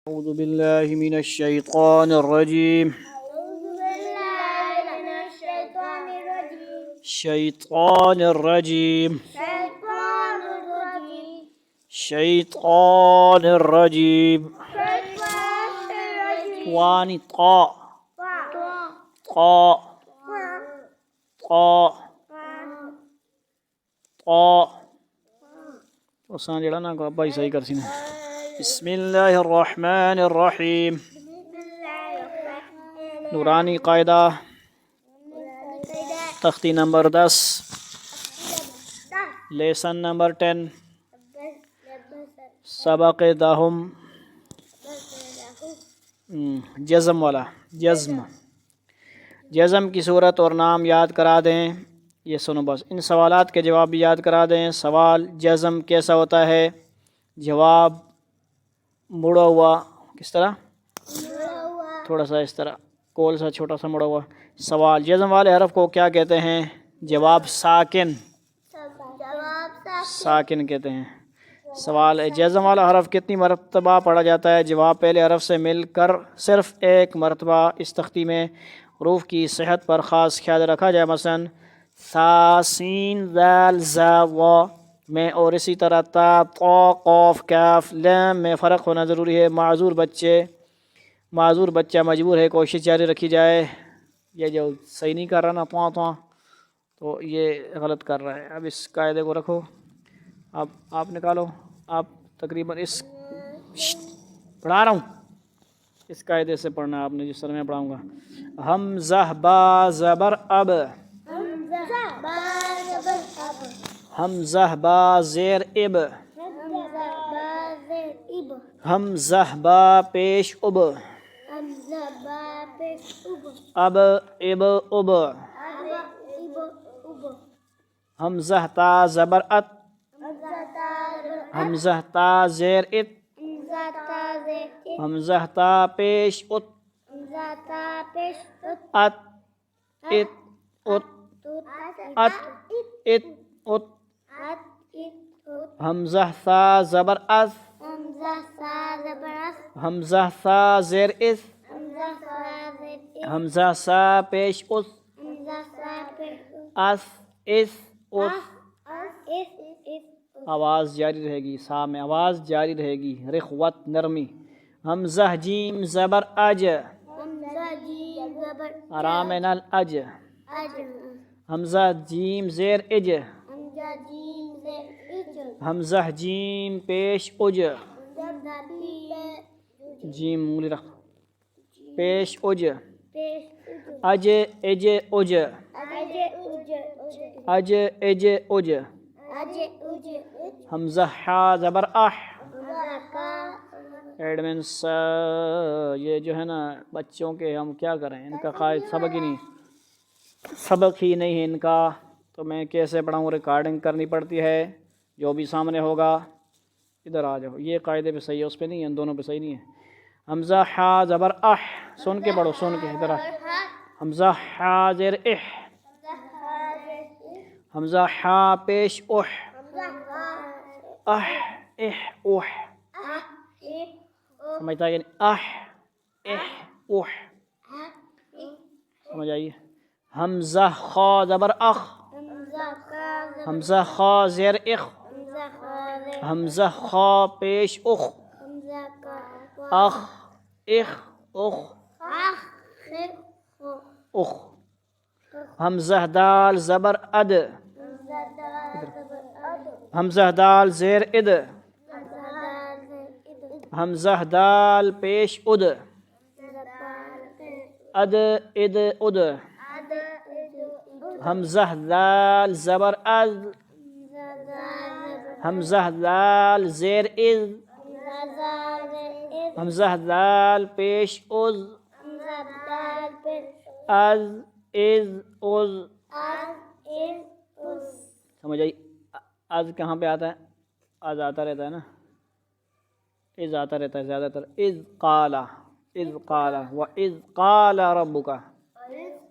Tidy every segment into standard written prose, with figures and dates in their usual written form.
أعوذ بالله من الشيطان الرجيم. شيطان الرجيم. شيطان الرجيم. واني طاء طاء طاء طاء وسان جڑا نا کو بھائی صحیح کر سی نے. بسم اللہ الرحمن الرحیم. نورانی قاعدہ تختی نمبر 10 لیسن نمبر 10 سبق دہم جزم والا. جزم کی صورت اور نام یاد کرا دیں. یہ سنو بس، ان سوالات کے جواب بھی یاد کرا دیں. سوال جزم کیسا ہوتا ہے؟ جواب مڑا ہوا. کس طرح؟ تھوڑا سا اس طرح کول سا چھوٹا سا مڑا ہوا. سوال جزم والے حرف کو کیا کہتے ہیں؟ جواب ساکن. ساکن کہتے ہیں. سوال جزم والا حرف کتنی مرتبہ پڑھا جاتا ہے؟ جواب پہلے حرف سے مل کر صرف ایک مرتبہ. اس تختی میں حروف کی صحت پر خاص خیال رکھا جائے. مثلا ثا سین ذال زا و میں، اور اسی طرح تا طا قاف کاف لام میں فرق ہونا ضروری ہے. معذور بچہ مجبور ہے. کوشش جاری رکھی جائے. یہ جو صحیح نہیں کر رہا نا تو یہ غلط کر رہا ہے. اب اس قاعدے کو رکھو. اب آپ نکالو. آپ تقریباً اس پڑھا رہا ہوں، اس قاعدے سے پڑھنا آپ نے جس طرح میں پڑھاؤں گا. حمزہ با زبر اب. حمزہ با زیر اب. حمزہ با پیش اب. اب اب اب. حمزہ تا زبر ات. حمزہ تا زیر ات. حمزہ تا پیش ات. ات ات ات ات ات ات. حمزہ ثا زبر اس. حمزہ ثا زیر اس. حمزہ سا پیش اس. اس اس اس. آواز جاری رہے گی. سا میں آواز جاری رہے گی. رخوت نرمی. حمزہ جیم زبر اج. آرام نال اج. حمزہ جیم زیر اج. حمزہ جیم پیش اج. جیم مولی رکھ پیش اج. اج اج اج. اج اج اج. حمزہ حا زبر اح. ایڈمنس یہ جو ہے نا بچوں کے، ہم کیا کریں، ان کا قائد سبق ہی نہیں ہے ان کا. تو میں کیسے پڑھاؤں؟ ریکارڈنگ کرنی پڑتی ہے. جو بھی سامنے ہوگا ادھر آ جاؤ. یہ قاعدے پہ صحیح ہے، اس پہ نہیں ہے، ان دونوں پہ صحیح نہیں ہے. حمزہ حا زبر اح. سن کے پڑھو، سن کے. ادھر آ. حمزہ حا زیر اح. حمزہ حا پیش اح. اح اح اح. سمجھتا ہے یعنی اح اح اح. سمجھ آئیے. حمزہ خا زبر اخ. حمزہ خا زیر اخ. حمزہ خا پیش اخ. اخ اخ اخ اخ. حمزہ دال زبر اد. حمزہ دال زیر اد. حمزہ دال پیش اد. اد اد اد. حمزہ دال زبر از. حمزہ دال زیر از. حمزہ دال پیش از. از از از. سمجھ آئی؟ از کہاں پہ آتا ہے؟ از آتا رہتا ہے نا، از آتا رہتا ہے زیادہ تر. از قال. از قال و از قال ربک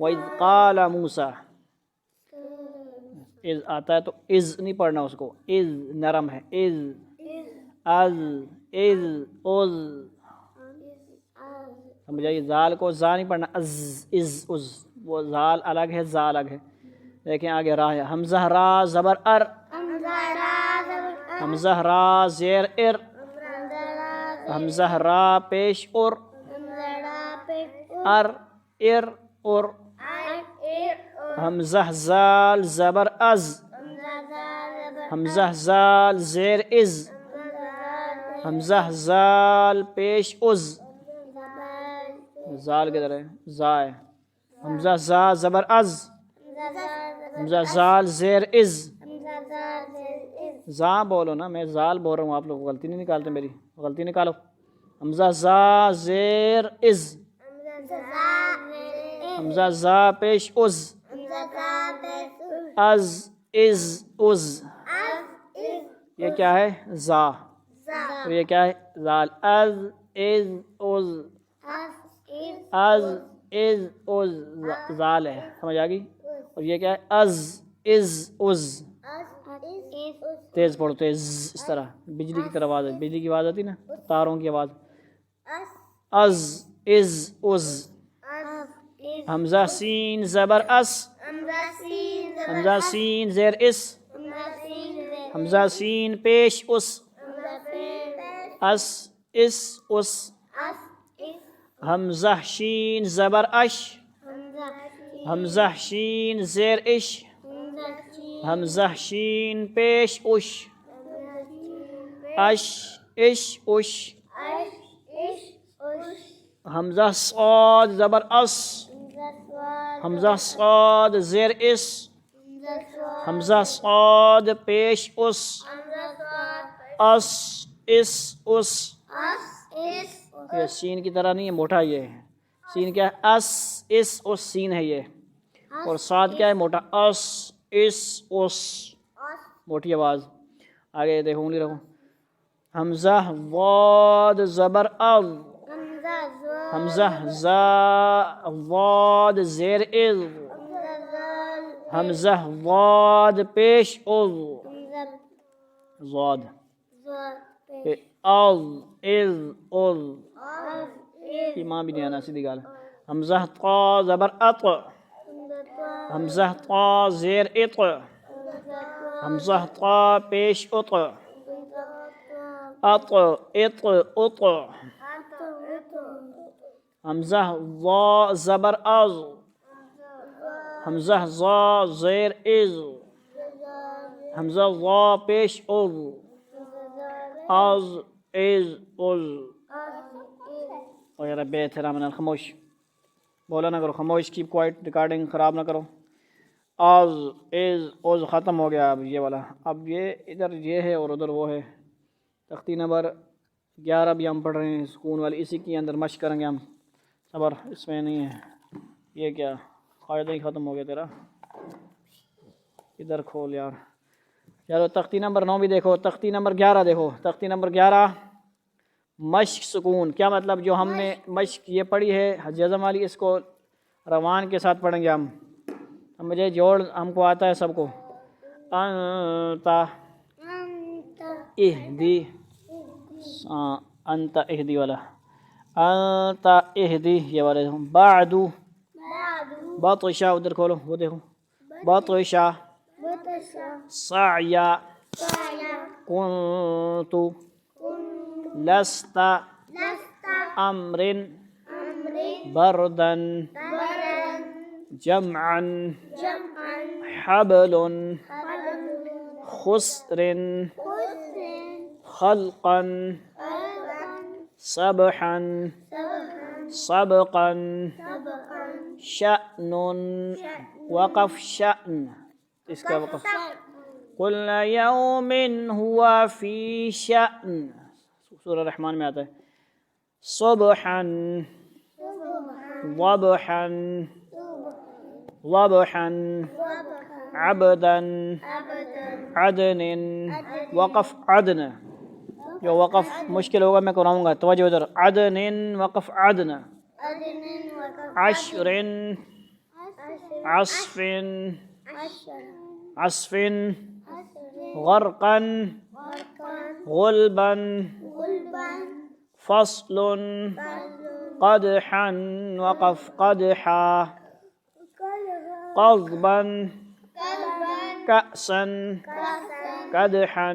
و از قال موسیٰ. از آتا ہے تو از نہیں پڑھنا اس کو. از نرم ہے. از از از از سمجھ آئی؟ زال کو زا نہیں پڑھنا، از از، وہ زال الگ ہے، زا الگ ہے. دیکھیں آگے را ہے، حمزہ را زبر ار، حمزہ را زیر ار، حمزہ را پیش ار، ار ار ار. حمزہ زال زبر از، حمزہ زال زیر از، حمزہ زال پیش از، زال کدھر ہے؟ زا ہے. حمزہ زا زبر از، حمزہ زال زیر از، زا بولو نا، میں زال بول رہا ہوں، آپ لوگ غلطی نہیں نکالتے، میری غلطی نکالو. حمزہ زا زیر از، حمزہ زا پیش از، از از. یہ کیا ہے؟ زا. اور یہ کیا ہے؟ زال. از از زال ہے، سمجھ آ گئی؟ اور یہ کیا ہے؟ از. تیز پڑھو، تیز، اس طرح بجلی کی طرح آواز ہے، بجلی کی آواز آتی نا، تاروں کی آواز. از. حمزہ سین زبر اس، حمزہ سین زیر اس، حمزہ سین پیش اس، اس. حمزہ شین زبر اش، حمزہ شین زیر اش، حمزہ شین پیش اش، اش اش. حمزہ صاد زبر اس، حمزہ صاد زیر اس، حمزہ صاد پیش اس، اس. یہ سین کی طرح نہیں ہے، موٹا یہ ہے. سین کیا ہے؟ اس سین ہے یہ. اور صاد کیا ہے؟ موٹا. اس موٹی آواز. آگے دیکھو، انگلی رکھو. حمزہ واد زبر ال، حمزہ زا واد زیر از، حمزہ واد پیش از، زاد از. یہ ماں بھی نہیں آنا، سیدھی گال. حمزہ طا زبر اط، حمزہ طا زیر اط، حمزہ طا پیش اط، اط. حمزہ ضا زبر از، حمزہ ضا زیر از، حمزہ ضا پیش از. وغیرہ. بے احترام خاموش، بولا نہ کرو، خاموش، کیپ کوائٹ، ریکارڈنگ خراب نہ کرو. از ختم ہو گیا. اب یہ والا، اب یہ ادھر یہ ہے اور ادھر وہ ہے. تختی نمبر 11 بھی ہم پڑھ رہے ہیں، سکون والی، اسی کے اندر مشق کریں گے ہم. صبر، اس میں نہیں ہے. یہ کیا قاعدہ ہی ختم ہو گیا تیرا، ادھر کھول یار. چلو تختی نمبر 9 بھی دیکھو، تختی نمبر 11 دیکھو. تختی نمبر 11 مشق سکون. کیا مطلب؟ جو ہم نے مشق یہ پڑھی ہے جزم والی، اس کو روان کے ساتھ پڑھیں گے ہم. مجھے جوڑ ہم کو آتا ہے سب کو. انتا اہدی، انتا اہدی والا، انتا اہدی یہ والے. بعدو بطشا، ادھر کھولو وہ دیکھو. بطشا سعیا، کنتو لست امر بردن جمعا حبل خسر خلقا سبحا سبقا شأن وقف شأن. اس کا وقف. کل یوم ہوا فی شأن، سورہ رحمان میں آتا ہے. صبحا ضبحا ضبحا عبدا عدن وقف عدن. جو وقف مشکل ہوگا میں کراؤں گا، توجہ ادھر. عدن وقف عدن. عشر عصف عصف غرقا غلبا فصل قدحا وقف قدحا قضبا كأسا قدحا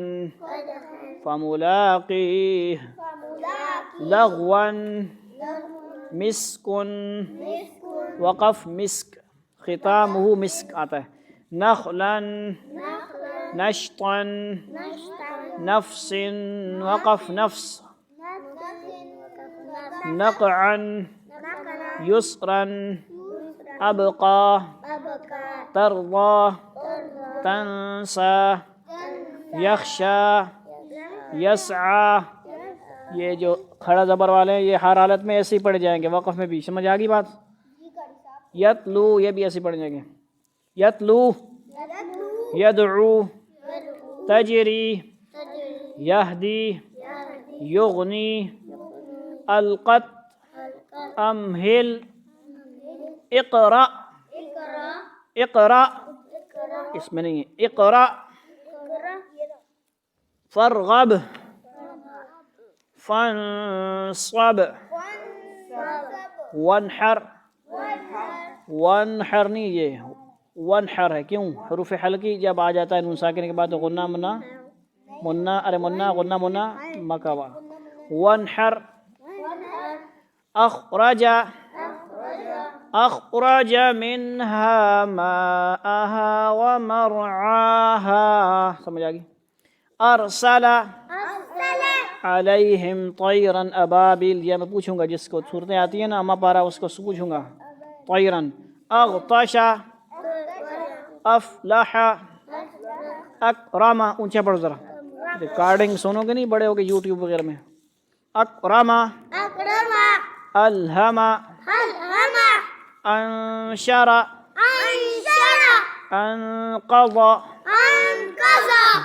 فملاقيه لغوا مسك وقف مسك ختامه مسك آتا ہے نخلا نشطا نفس وقف نفس نقعا يسرا أبقى ترضى تنسى يخشى يسعى. یہ جو کھڑا زبر والے ہیں یہ ہر حالت میں ایسے ہی پڑھ جائیں گے، وقف میں بھی. سمجھ آگی بات؟ یتلو یہ بھی ایسے پڑھ جائیں گے. یتلو یدعو تجری یہدی یغنی القت امہل اقرأ اقرأ اس میں نہیں ہے اقرأ فرغب فانصب وانحر وانحر نہیں یہ وانحر ہے. کیوں؟ حروف حلقی جب آ جاتا ہے نون ساکن کے بعد غنہ منا منا ارے منا غنہ منا مکوا. وانحر اخرج اخرج منها ماءها ومرعاها. سمجھ آگی؟ ارسل علیہم طیرا ابابیل. یہ میں پوچھوں گا جس کو صورتیں آتی ہیں نا اما پارا اس کو پوچھوں گا. طیرا اغطش افلح اکرم. اونچا پڑھو ذرا، ریکارڈنگ سنو گے نہیں بڑے ہوگے یوٹیوب وغیرہ میں. اکرم الہم انشر انقض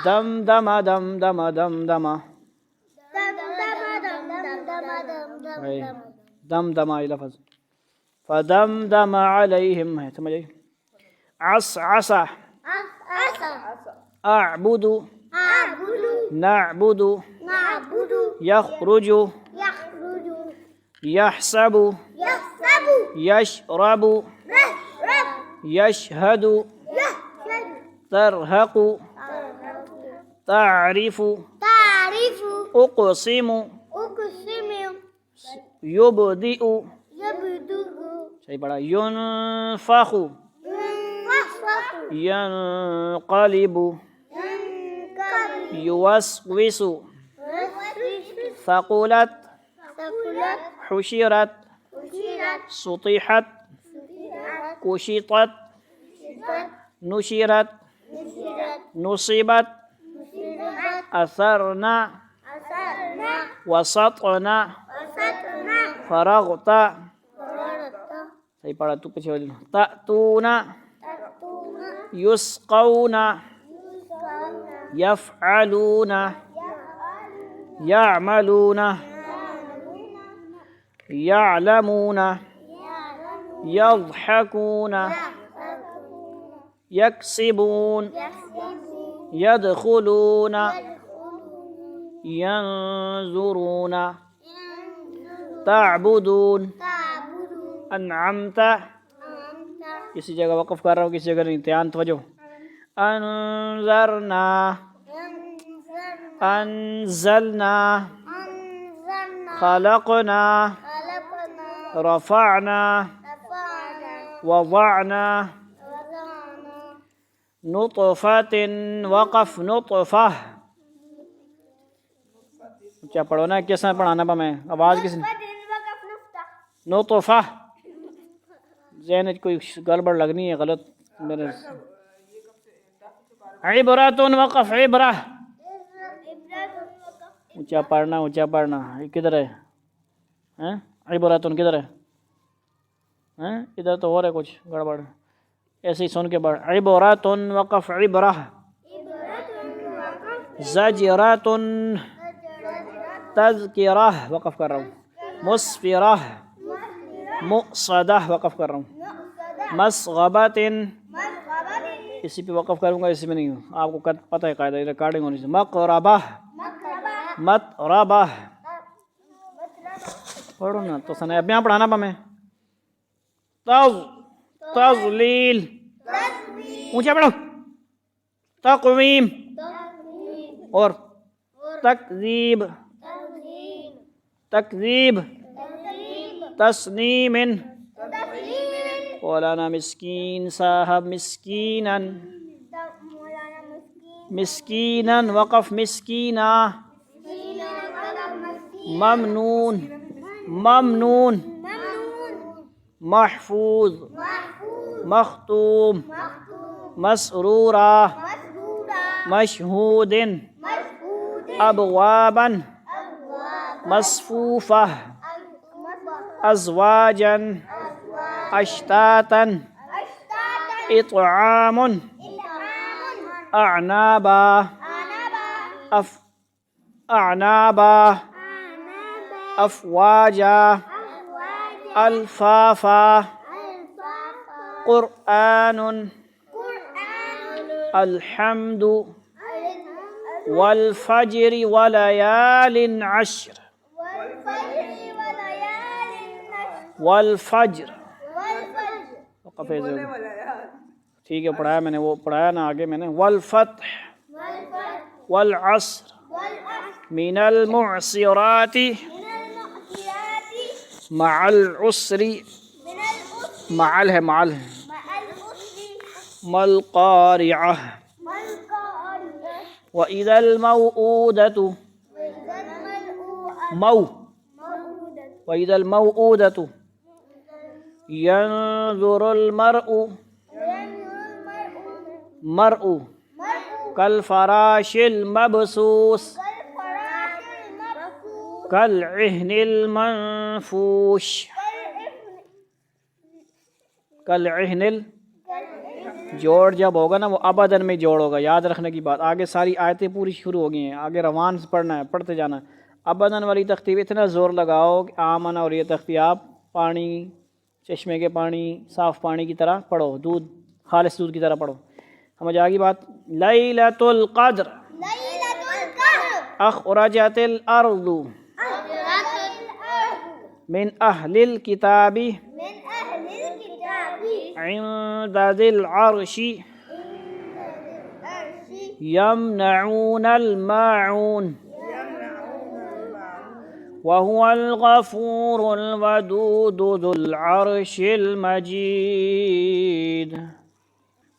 دمدم دمدم دمدم دمدم یہ لفظ. فدمدم علیہم ہے. سمجھ آئی؟ عسعس اعبد نعبد یخرج یحسب یشرب یشہد ترہق تعرف اقسم یبدئ صحیح پڑھا. ينفخ ينقلب يوسوس ثقلت حشرت سطحت كشطت نشرت نصبت أثرنا وسطنا فرغت صحیح پڑھا تو پیچھے والے تأتون یسقون یفعلون یعملون یعلمون یضحکون یکسبون یدخلون ینظرون تعبدون انعمت. کسی جگہ وقف کر رہا ہوں کسی جگہ نہیں. دھیان توجہ. انذرنا انزلنا خلقنا رفعنا وضعنا نطفة وقف نطفہ. کیا پڑھونا ہے کس نے پڑھانا پا میں آواز کس نے نطفہ. ذہن کوئی گڑبڑ لگنی ہے غلط میرے. عبرۃ وقف عبرہ. اونچا پڑھنا اونچا پڑھنا. کدھر ہے عبرۃ کدھر ہے؟ ادھر تو اور ہے کچھ گڑبڑ. ایسے ہی سن کے پڑھ. عبرۃ وقف عبرہ. زجرۃ تذکرہ وقف کر رہا ہوں. مسفرہ مؤصدہ وقف کر رہا ہوں. مسغبۃ اسی پہ وقف کروں گا اسی میں نہیں ہوں. آپ کو پتہ ہے قاعدہ ریکارڈنگ ہونی سے. مقربہ مطربہ پڑھو نا تو سنا اب یہاں پڑھانا پا میں تضلیل اونچا پڑھو تقویم اور تکذیب تکذیب تسنیم مولانا مسکین صاحب مسکینن مسکینن وقف مسکینہ ممنون ممنون محفوظ مختوم مسرورہ مشہود ابوابا مصفوفہ ازواجا اشتاتا اطعام اعنابا اعنابا افواجا الفافا قرآن الحمد والفجر وليال عشر والفجر ٹھیک ہے پڑھایا میں نے وہ پڑھایا نا آگے میں نے والفتح والعصر من المعصرات مع العسر معل ہے معل مالقارعہ وإذا الموءودة وإذا الموءودة ينظر المرء كالفراش المبثوث كالعهن المنفوش كالعهن جوڑ جب ہوگا نا وہ ابداً میں جوڑ ہوگا، یاد رکھنے کی بات. آگے ساری آیتیں پوری شروع ہو گئی ہیں، آگے روان سے پڑھنا ہے، پڑھتے جانا ہے. ابداً والی تختی پہ اتنا زور لگاؤ کہ آمن اور یہ تختی آپ پانی چشمے کے پانی صاف پانی کی طرح پڑھو، دودھ خالص دودھ کی طرح پڑھو. سمجھ آگی بات. لیلۃ القدر اخرجت الارض من اہل الکتاب عند ذی العرش یمنعون الماعون وهو الغفور الودود ذو العرش المجید.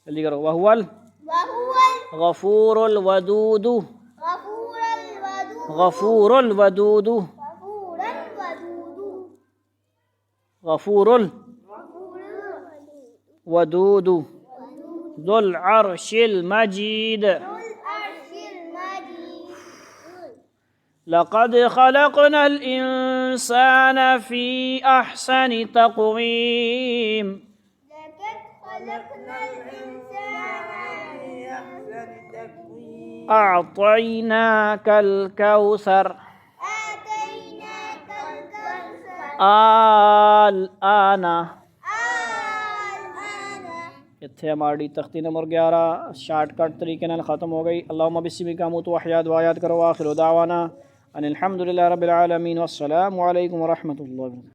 جلدی کرو. وهو الغفور الودود غفور الودود غفور الودود ذو العرش المجید. لقد خلقنا الإنسان في أحسن تقويم أعطيناك الكوثر الآن. اتھے ہماری تختی نمبر 11 شارٹ کٹ طریقے نال ختم ہو گئی. اللہم بسمک اموت واحیا دعایات کرو. آخر دعوانا ان الحمدللہ رب العالمین والسلام علیکم ورحمۃ اللہ.